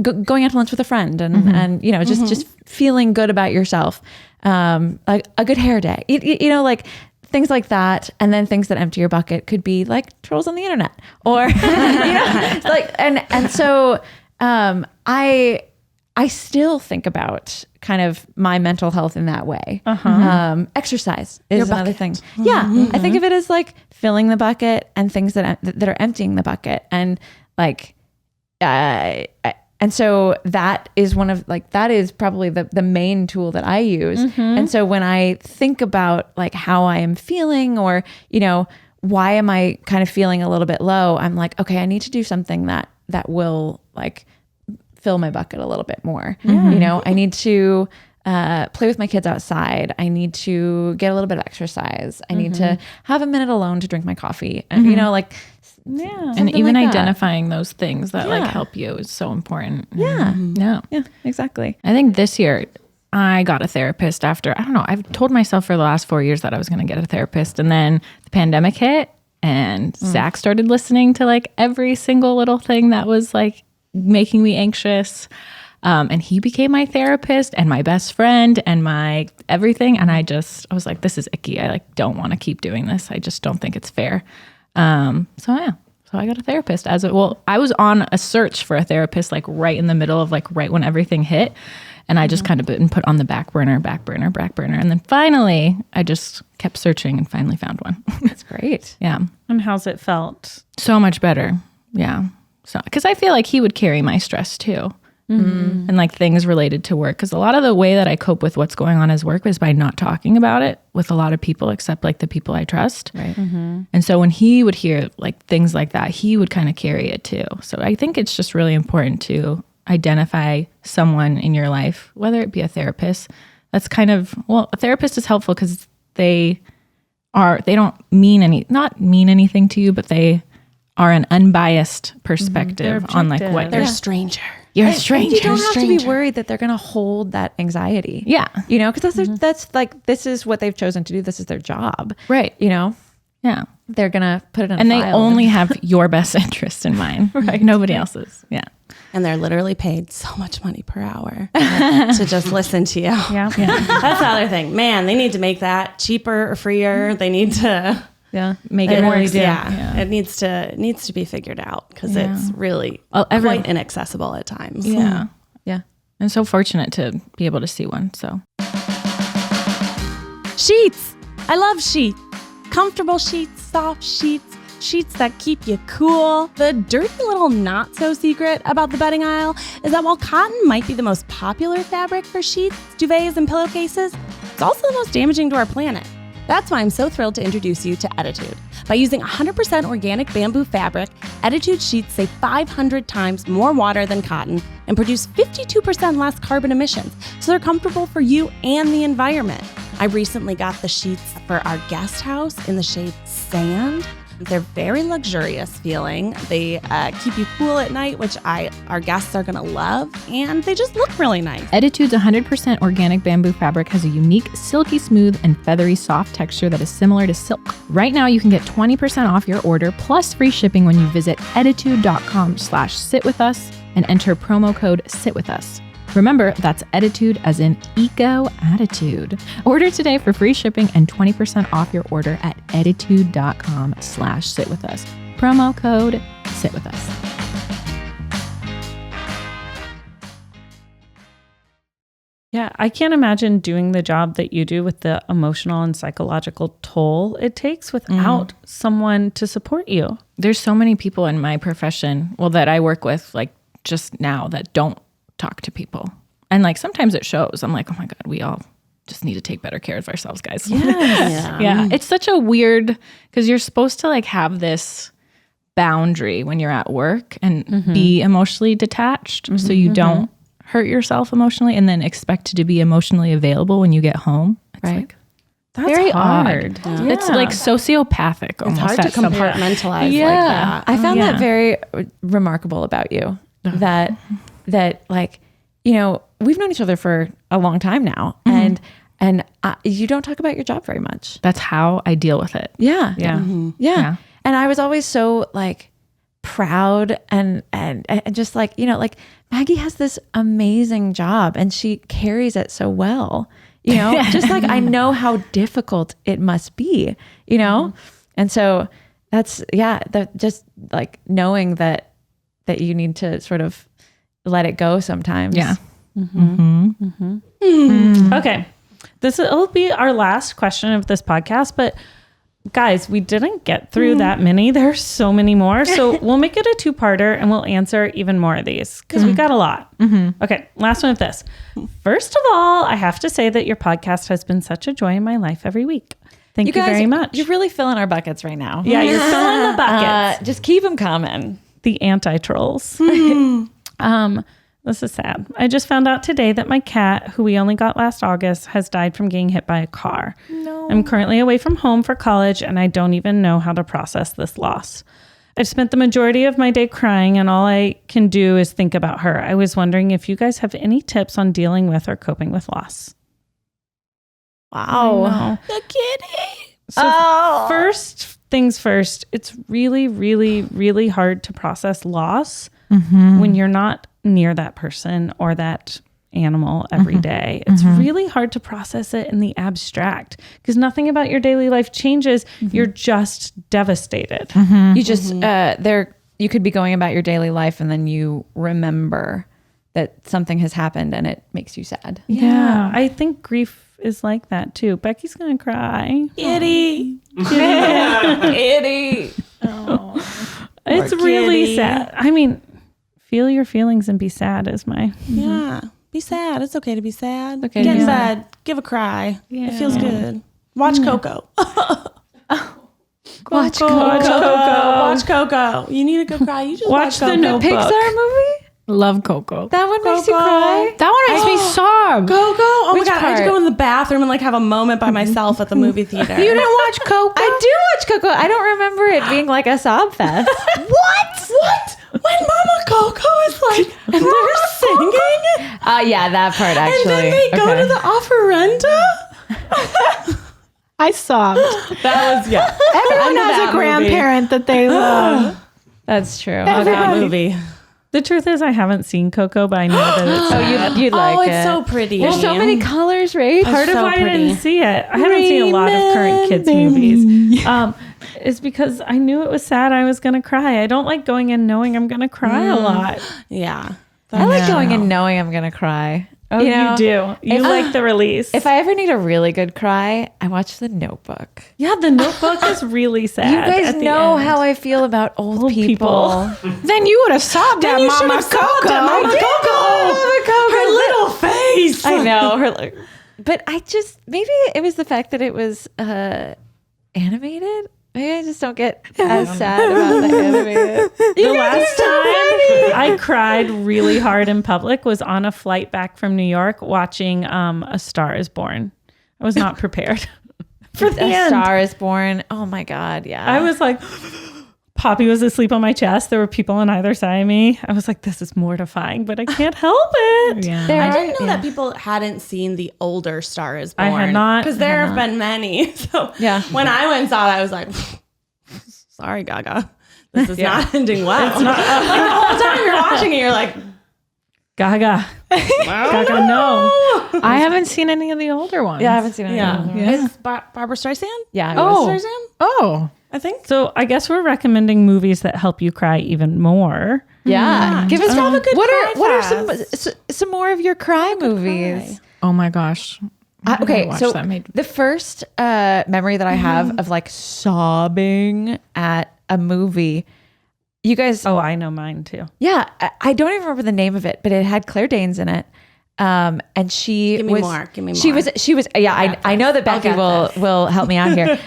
going out to lunch with a friend, and you know, just feeling good about yourself, like a good hair day, you know, like things like that. And then things that empty your bucket could be like trolls on the internet, or you know, like, and so I still think about kind of my mental health in that way. Exercise is another thing. Yeah, I think of it as like filling the bucket and things that are emptying the bucket, and like, and so that is that is probably the main tool that I use. And so when I think about like how I am feeling, or, you know, why am I kind of feeling a little bit low, I'm like, okay, I need to do something that will like fill my bucket a little bit more. You know, I need to play with my kids outside. I need to get a little bit of exercise. I need to have a minute alone to drink my coffee. And, you know, like, and even like identifying those things that like help you is so important. Yeah, exactly. I think this year I got a therapist after, I don't know, I've told myself for the last 4 years that I was going to get a therapist. And then the pandemic hit, and Zach started listening to like every single little thing that was like making me anxious. And he became my therapist and my best friend and my everything. And I was like, this is icky. I like don't want to keep doing this. I just don't think it's fair. So I got a therapist I was on a search for a therapist, like right in the middle of like right when everything hit. And I just kind of been put on the back burner. And then finally I just kept searching and finally found one. That's great. Yeah. And how's it felt? So much better. Yeah. So, cause I feel like he would carry my stress too. And like things related to work. Cause a lot of the way that I cope with what's going on as work is by not talking about it with a lot of people, except like the people I trust. Right. And so when he would hear like things like that, he would kind of carry it too. So I think it's just really important to identify someone in your life, whether it be a therapist. That's kind of, a therapist is helpful because they don't not mean anything to you, but they are an unbiased perspective on like what They're a stranger. You're a stranger. You don't have to be worried that they're going to hold that anxiety. Yeah. You know, because that's like, this is what they've chosen to do. This is their job. Right. You know? Yeah. They're going to put it in and a they file. only have your best interest in mind. Right. Nobody else's. Yeah. And they're literally paid so much money per hour to just listen to you. Yeah. That's the other thing. Man, they need to make that cheaper or freer. They need to make it more. It needs to be figured out, because it's really quite inaccessible at times. Yeah. Yeah. I'm so fortunate to be able to see one. So Sheets. I love sheets. Comfortable sheets, soft sheets, sheets that keep you cool. The dirty little not so secret about the bedding aisle is that while cotton might be the most popular fabric for sheets, duvets, and pillowcases, it's also the most damaging to our planet. That's why I'm so thrilled to introduce you to Attitude. By using 100% organic bamboo fabric, Attitude sheets save 500 times more water than cotton and produce 52% less carbon emissions, so they're comfortable for you and the environment. I recently got the sheets for our guest house in the shade Sand. They're very luxurious feeling. They keep you cool at night, which our guests are going to love, and they just look really nice. Attitude's 100% organic bamboo fabric has a unique, silky smooth, and feathery soft texture that is similar to silk. Right now, you can get 20% off your order plus free shipping when you visit attitude.com/sitwithus and enter promo code SITWITHUS. Remember, that's Attitude as in eco attitude. Order today for free shipping and 20% off your order at attitude.com/sitwithus. Promo code SITWITHUS. Yeah, I can't imagine doing the job that you do with the emotional and psychological toll it takes without someone to support you. There's so many people in my profession, that I work with, like just now, that don't talk to people. And like sometimes it shows. I'm like, oh my God, we all just need to take better care of ourselves, guys. Yes. Yeah. It's such a weird, because you're supposed to like have this boundary when you're at work and be emotionally detached so you don't hurt yourself emotionally and then expect to be emotionally available when you get home. It's like, that's very hard. Yeah. It's like sociopathic almost. It's hard to compartmentalize like that. I found that very remarkable about you. That like, you know, we've known each other for a long time now, and you don't talk about your job very much. That's how I deal with it. Yeah. Yeah. And I was always so like proud and just like, you know, like Maggie has this amazing job and she carries it so well, you know, just like I know how difficult it must be, you know? And so that's, just like knowing that you need to sort of let it go sometimes. Yeah. Okay. This will be our last question of this podcast, but guys, we didn't get through that many. There's so many more. So we'll make it a 2-parter and we'll answer even more of these because we got a lot. Okay. Last one of this. First of all, I have to say that your podcast has been such a joy in my life every week. Thank you guys, very much. You're really filling our buckets right now. Yeah, you're filling the buckets. Just keep them coming. The anti-trolls. This is sad. I just found out today that my cat, who we only got last August, has died from getting hit by a car. No. I'm currently away from home for college, and I don't even know how to process this loss. I've spent the majority of my day crying, and all I can do is think about her. I was wondering if you guys have any tips on dealing with or coping with loss. Wow. The kitty. So first things first, it's really, really, really hard to process loss when you're not near that person or that animal every day. It's really hard to process it in the abstract because nothing about your daily life changes. You're just devastated. You just you could be going about your daily life and then you remember that something has happened and it makes you sad. Yeah. I think grief is like that too. Becky's gonna cry. Kitty. Kitty. It's really sad. I mean, feel your feelings and be sad is my Be sad. It's okay to be sad. Okay, Get in bed. Give a cry. Yeah. It feels good. Watch Coco. Watch Coco. Watch Coco. You need a good cry. You just watch the Coco. Notebook. Pixar movie? Love Coco. That one makes you Coco. cry? That one makes me sob. Coco. Oh Which my God. I had to part? go in the bathroom and like have a moment by myself at the movie theater. You didn't watch Coco? I do watch Coco. I don't remember it being like a sob fest. What? When Mama Coco is like, and they're singing, Yeah, that part actually. and then they go to the offerenda. I sobbed. That was Everyone has a grandparent that they love. That's true. That movie. The truth is I haven't seen Coco, but I know that it's You'd like it. It's so pretty. There's so many colors, right? part of so why I pretty. didn't see it. I haven't seen a lot of current kids movies. Is because I knew it was sad. I was going to cry. I don't like going in knowing I'm going to cry a lot. Yeah. I like going in knowing I'm going to cry. Oh, You know, you do. You like the release. If I ever need a really good cry, I watch The Notebook. Yeah, The Notebook is really sad. You guys at the know end. how I feel about old people. Then you would have sobbed at Mama Coco. Mama Coco. Her little face. I know. But I just, maybe it was the fact that it was animated. Maybe I just don't get as sad about the animated. The last time I cried really hard in public was on a flight back from New York watching A Star is Born. I was not prepared for the A end. Star is Born. Oh my God. Yeah. I was like, Poppy was asleep on my chest. There were people on either side of me. I was like, this is mortifying, but I can't help it. Yeah. I didn't know that people hadn't seen the older Star is Born. I had not. Because there have been many. So Yeah. when I went and saw it, I was like, sorry, Gaga. This is not ending well. It's not. Like the whole time you're watching it, you're like, Gaga. Gaga, no. I haven't seen any of the older ones. Yeah, I haven't seen it. yeah. Yeah. It's Barbara Streisand? Yeah. Oh. Streisand? Oh. I think. So I guess we're recommending movies that help you cry even more. Yeah. Give us have a good what cry are fest. some more of your cry movies? Oh my gosh. Okay, watch so that maybe. the first memory that I have of like sobbing at a movie, you guys. Oh, I know mine too. Yeah, I don't even remember the name of it, but it had Claire Danes in it, and she Give me was. more. Give me more. She was. Yeah, I know that Becky get will help me out here.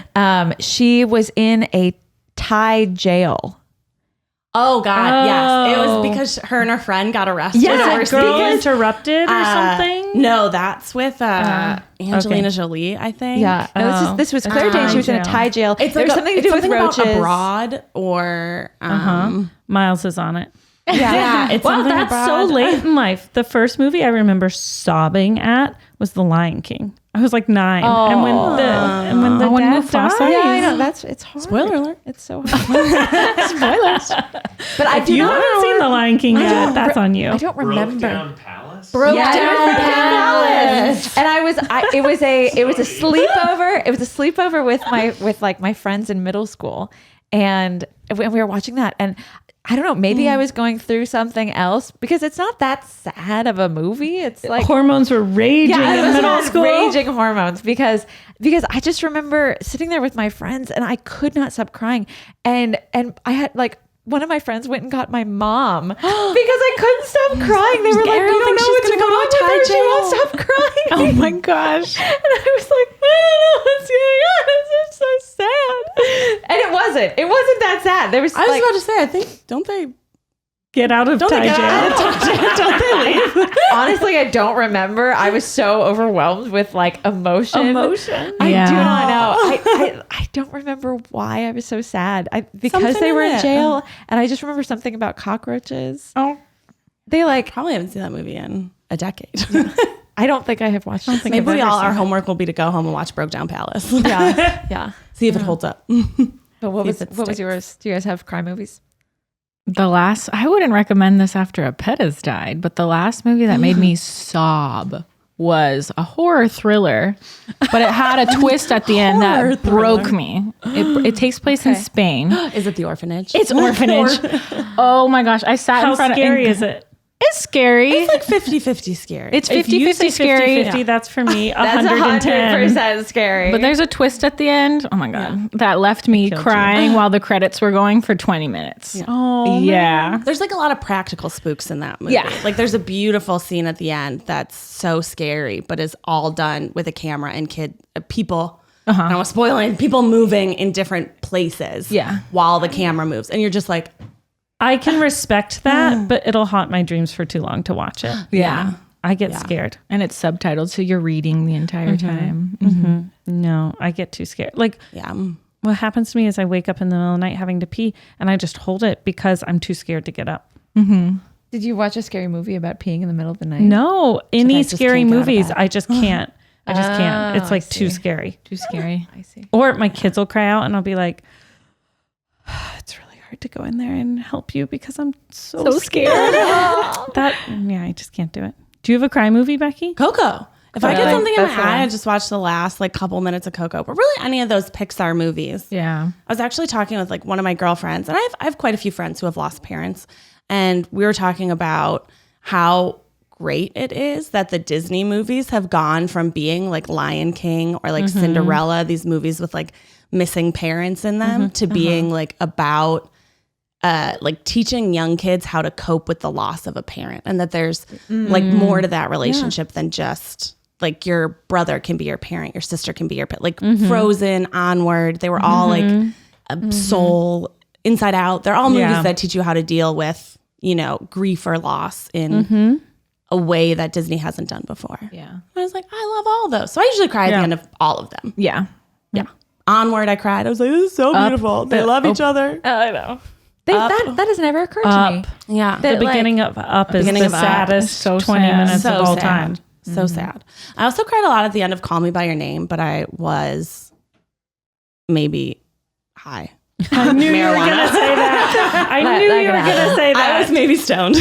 She was in a Thai jail. Oh God, yes. It was because her and her friend got arrested. Yes, Girl Interrupted or something. No, that's with Angelina Jolie, I think. Yeah. No, this was Claire Danes. She was in a Thai jail. It's There's something to do with roaches. About abroad or Miles is on it. Yeah, it's Well, something that's abroad. so late in life. The first movie I remember sobbing at was The Lion King. I was like 9, and when the dad died, Yeah, I know. It's hard. Spoiler alert. It's so hard. Spoilers. But I If you haven't seen The Lion King yet, that's on you. I don't remember. Broke Down Palace? Broke Yes. Down Palace. And it was a sleepover. It was a sleepover with my friends in middle school, and we were watching that. And I don't know, maybe I was going through something else because it's not that sad of a movie. It's like hormones were raging in middle school. Raging hormones because I just remember sitting there with my friends and I could not stop crying. And I had like one of my friends went and got my mom because I couldn't stop crying. They were like, Ariel "We don't thinks know she's what's gonna go wrong to a with her. Thai She won't jail." stop crying." Oh my gosh. And I was like, "I don't know what's going on. It's just so sad." And it wasn't that sad. There was I was like, about to say, I think, don't they Get out of Thai jail. don't they leave? honestly, I don't remember. I was so overwhelmed with like emotion. I Yeah. do not know. I don't remember why I was so sad. Because Something they were in in it. jail, and I just remember something about cockroaches. Oh, They like. Probably haven't seen that movie in a decade. I don't think I have watched. it. Maybe our homework will be to go home and watch Broke Down Palace. Yeah. See if it holds up. But what See was if it what was sticks. yours? Do you guys have crime movies? I wouldn't recommend this after a pet has died, but the last movie that made me sob was a horror thriller, but it had a twist at the end that broke me. It takes place in Spain. Is it The Orphanage? It's Orphanage. Oh my gosh. I sat how in front scary of is it? It's scary. It's like 50-50 scary. It's If you 50-50 say scary. 50-50, that's for me That's 110. 100% scary. But there's a twist at the end. Oh my God. That left me crying while the credits were going for 20 minutes. Oh, Yeah. There's like a lot of practical spooks in that movie. Yeah. Like there's a beautiful scene at the end that's so scary, but is all done with a camera and people. I don't want to spoil it. People moving in different places. Yeah. While the camera moves, and you're just like, I can respect that, but it'll haunt my dreams for too long to watch it. Yeah. I get scared. And it's subtitled, so you're reading the entire time. No, I get too scared. Like, yeah. what happens to me is I wake up in the middle of the night having to pee, and I just hold it because I'm too scared to get up. Did you watch a scary movie about peeing in the middle of the night? No, any I just scary can't get out of movies, bed. I just can't. I just can't. It's I like too scary. Too scary. I see. Or my kids will cry out, and I'll be like, it's really hard to go in there and help you because I'm so scared. I just can't do it. Do you have a cry movie, Becky? Coco. If I get something in my That's eye, fine. I just watch the last like couple minutes of Coco. But really, any of those Pixar movies. Yeah. I was actually talking with like one of my girlfriends, and I have quite a few friends who have lost parents, and we were talking about how great it is that the Disney movies have gone from being like Lion King or like Cinderella, these movies with like missing parents in them, to being like about like teaching young kids how to cope with the loss of a parent, and that there's like more to that relationship than just like your brother can be your parent, your sister can be your parent. Like Frozen, Onward, they were all like Soul, Inside Out. They're all movies that teach you how to deal with, you know, grief or loss in a way that Disney hasn't done before. Yeah. I was like, I love all those. So I usually cry at the end of all of them. Yeah. Yeah. Onward, I cried. I was like, this is so beautiful. They love each other. I know. That has never occurred to me. Yeah. The beginning of Up is beginning the of Up saddest is so 20 sad. minutes So of all sad. time. So sad. I also cried a lot at the end of Call Me By Your Name, but I was maybe high. I knew you were Marijuana. going to say that. I knew you were going to say I that. was maybe stoned.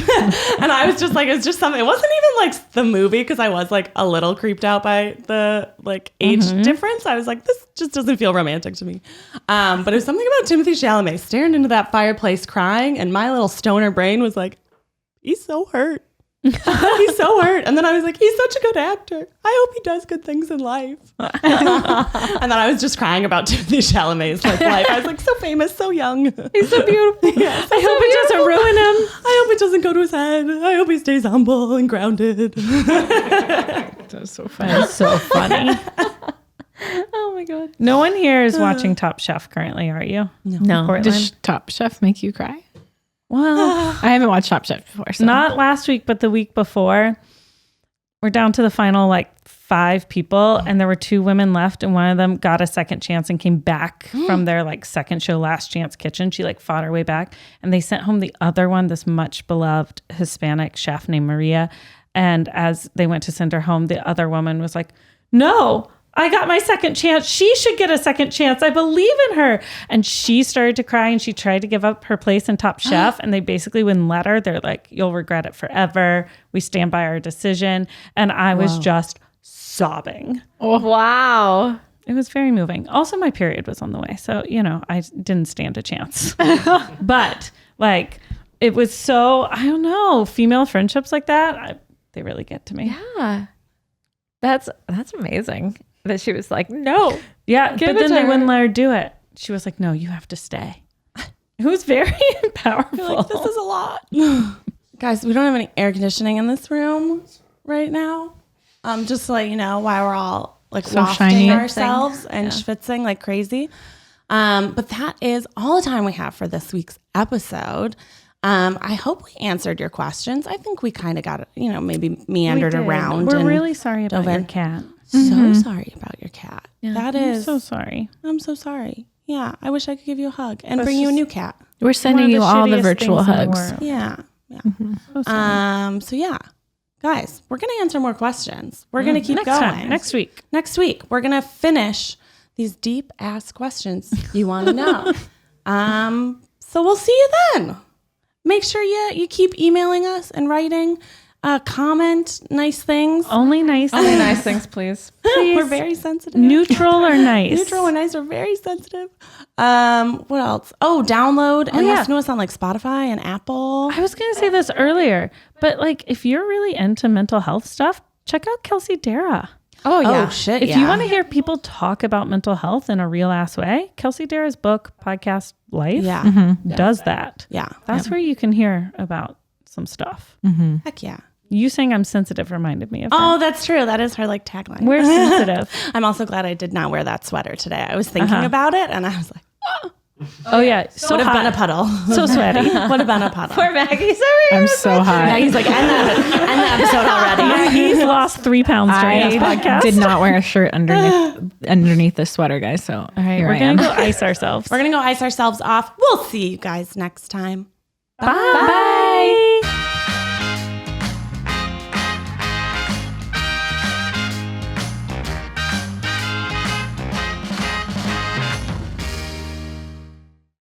And I was just like, it's just something. It wasn't even like the movie, because I was like a little creeped out by the like age difference. I was like, this just doesn't feel romantic to me. But it was something about Timothée Chalamet staring into that fireplace crying, and my little stoner brain was like, he's so hurt. He's so hurt. And then I was like, he's such a good actor. I hope he does good things in life. And then I was just crying about Timothée Chalamet's like life. I was like, so famous, so young. He's so beautiful. Yes, I hope it doesn't ruin him. I hope it doesn't go to his head. I hope he stays humble and grounded. That's so funny. That's so funny. Oh my God. No one here is watching Top Chef currently, are you? No. Portland? Does Top Chef make you cry? Well, I haven't watched Top Chef before. So. not last week, but the week before. We're down to the final 5 people, and there were 2 women left, and one of them got a second chance and came back from their second show Last Chance Kitchen. She fought her way back, and they sent home the other one, this much beloved Hispanic chef named Maria. And as they went to send her home, the other woman was like, "No, I got my second chance. She should get a second chance. I believe in her." And she started to cry, and she tried to give up her place in Top Chef. And they basically wouldn't let her. They're like, "You'll regret it forever. We stand by our decision." And I was just sobbing. Oh, wow. It was very moving. Also, my period was on the way. So, I didn't stand a chance. But it was so, I don't know, female friendships like that, they really get to me. Yeah. That's amazing. That she was like, "No." Yeah, Give but it then to they her. wouldn't let her do it. She was like, "No, you have to stay." It was very powerful. You're like, this is a lot. Guys, we don't have any air conditioning in this room right now. Just to let you know why we're all So wafting shiny. ourselves and schwitzing like crazy. But that is all the time we have for this week's episode. I hope we answered your questions. I think we kind of got it, maybe meandered We did. around. We're and really sorry about dove your in. cat. So sorry about your cat. That I'm is, so sorry. I'm so sorry. Yeah, I wish I could give you a hug and bring you a new cat. We're sending you all the shittiest virtual things in the hugs. world. Yeah. So sorry. So yeah, guys, we're gonna answer more questions. We're gonna keep Next going. time, next week. Next week, we're gonna finish these deep ass questions you want to know. So we'll see you then. Make sure you keep emailing us and writing, comment nice things. Only nice. Only nice things, please. Please. We're very sensitive. Neutral or nice? Neutral and nice are very sensitive. What else? Oh, download and listen to us on Spotify and Apple. I was going to say this earlier, but if you're really into mental health stuff, check out Kelsey Dara. Oh, yeah. Oh shit! If you want to hear people talk about mental health in a real ass way, Kelsey Dara's book, podcast, Life, does that. yeah, That's where you can hear about some stuff. heck yeah. You saying I'm sensitive reminded me of that. Oh, that's true. That is her tagline. We're sensitive. I'm also glad I did not wear that sweater today. I was thinking about it, and I was like, Oh yeah, so would have hot. been a puddle. So sweaty. Would have been a puddle. Poor Maggie. Sorry. I'm so hot. He's like, end the episode already. He's lost 3 pounds during this I podcast. did not wear a shirt underneath this sweater, guys. So all right, We're gonna go ice ourselves. We're gonna go ice ourselves off. We'll see you guys next time. Bye.